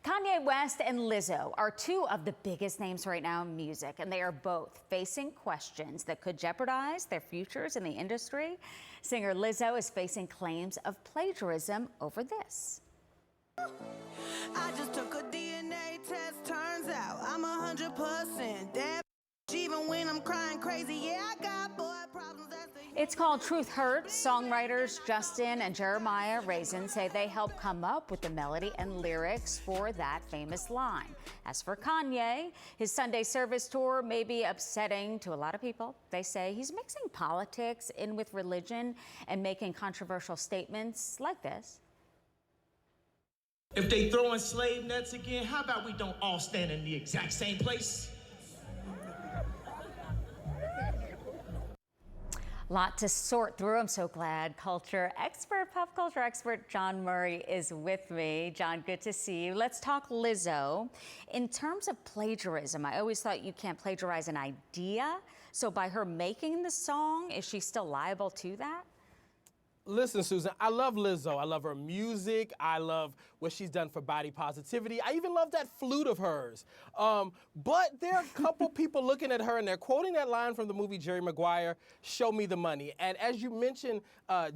Kanye West and Lizzo are two of the biggest names right now in music, and they are both facing questions that could jeopardize their futures in the industry. Singer Lizzo is facing claims of plagiarism over this. I just took a DNA test, turns out I'm 100% dead. Even when I'm crying crazy, yeah, I got boy problems. It's called Truth Hurts. Songwriters Justin and Jeremiah Raisin say they helped come up with the melody and lyrics for that famous line. As for Kanye, his Sunday service tour may be upsetting to a lot of people. They say he's mixing politics in with religion and making controversial statements like this. If they throwing slave nets again, how about we don't all stand in the exact same place? Lot to sort through. I'm so glad pop culture expert Jawn Murray is with me. John, good to see you. Let's talk Lizzo. In terms of plagiarism, I always thought you can't plagiarize an idea. So by her making the song, is she still liable to that? Listen, Susan, I love Lizzo. I love her music. I love what she's done for body positivity. I even love that flute of hers. But there are a couple people looking at her and they're quoting that line from the movie Jerry Maguire, "Show me the money." And as you mentioned,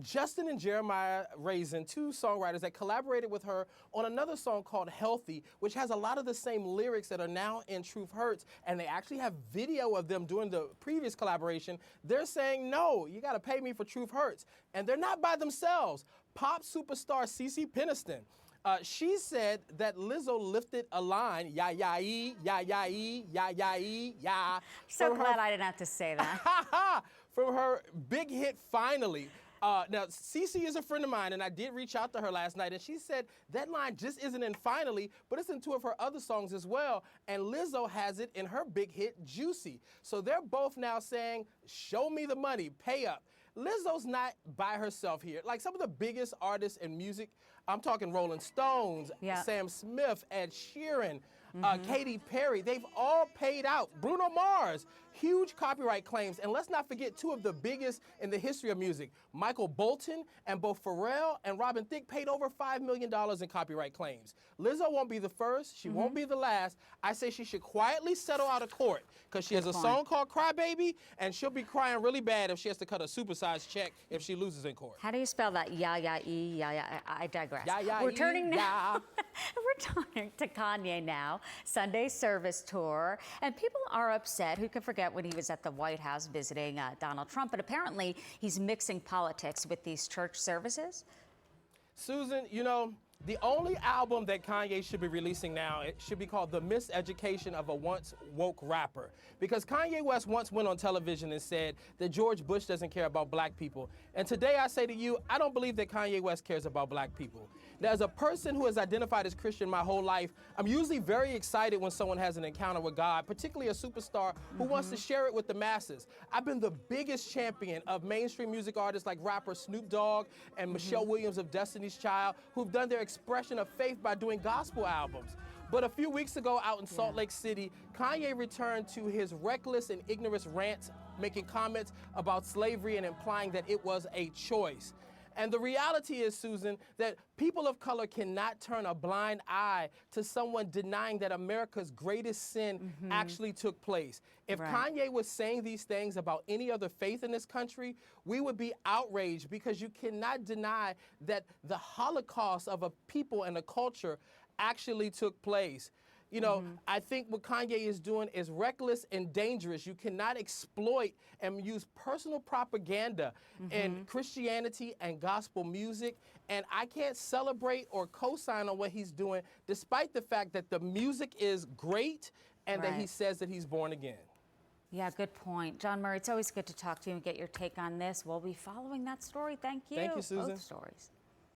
Justin and Jeremiah Raisin, two songwriters that collaborated with her on another song called Healthy, which has a lot of the same lyrics that are now in Truth Hurts. And they actually have video of them doing the previous collaboration. They're saying, no, you got to pay me for Truth Hurts. And they're not by themselves. Pop superstar CeCe Peniston, she said that Lizzo lifted a line, ya ya ee, ya ya ee, ya ya ee, ya. So glad I didn't have to say that. From her big hit, Finally. Now, CeCe is a friend of mine, and I did reach out to her last night, and she said that line just isn't in Finally, but it's in two of her other songs as well, and Lizzo has it in her big hit, Juicy. So they're both now saying, show me the money, pay up. Lizzo's not by herself here. Like some of the biggest artists in music, I'm talking Rolling Stones, Sam Smith, Ed Sheeran, Katy Perry, they've all paid out. Bruno Mars, huge copyright claims. And let's not forget two of the biggest in the history of music. Michael Bolton and both Pharrell and Robin Thicke paid over $5 million in copyright claims. Lizzo won't be the first. She won't be the last. I say she should quietly settle out of court because she has a song called Cry Baby, and she'll be crying really bad if she has to cut a supersized check if she loses in court. How do you spell that? Ya-ya-e, ya-ya, I digress. We're turning now. We're turning to Kanye now. Sunday service tour. And people are upset. Who can forget when he was at the White House visiting Donald Trump? But apparently he's mixing politics with these church services. Susan, you know, the only album that Kanye should be releasing now, it should be called The Miseducation of a Once Woke Rapper. Because Kanye West once went on television and said that George Bush doesn't care about black people. And today I say to you, I don't believe that Kanye West cares about black people. Now, as a person who has identified as Christian my whole life, I'm usually very excited when someone has an encounter with God, particularly a superstar who wants to share it with the masses. I've been the biggest champion of mainstream music artists like rapper Snoop Dogg and Michelle Williams of Destiny's Child, who've done their expression of faith by doing gospel albums. But a few weeks ago out in Salt Lake City, Kanye returned to his reckless and ignorant rants, making comments about slavery and implying that it was a choice. And the reality is, Susan, that people of color cannot turn a blind eye to someone denying that America's greatest sin actually took place. If Kanye was saying these things about any other faith in this country, we would be outraged because you cannot deny that the Holocaust of a people and a culture actually took place. You know, I think what Kanye is doing is reckless and dangerous. You cannot exploit and use personal propaganda in Christianity and gospel music. And I can't celebrate or co-sign on what he's doing, despite the fact that the music is great and that he says that he's born again. Yeah, good point. Jawn Murray, it's always good to talk to you and get your take on this. We'll be following that story. Thank you. Thank you, Susan. Both stories.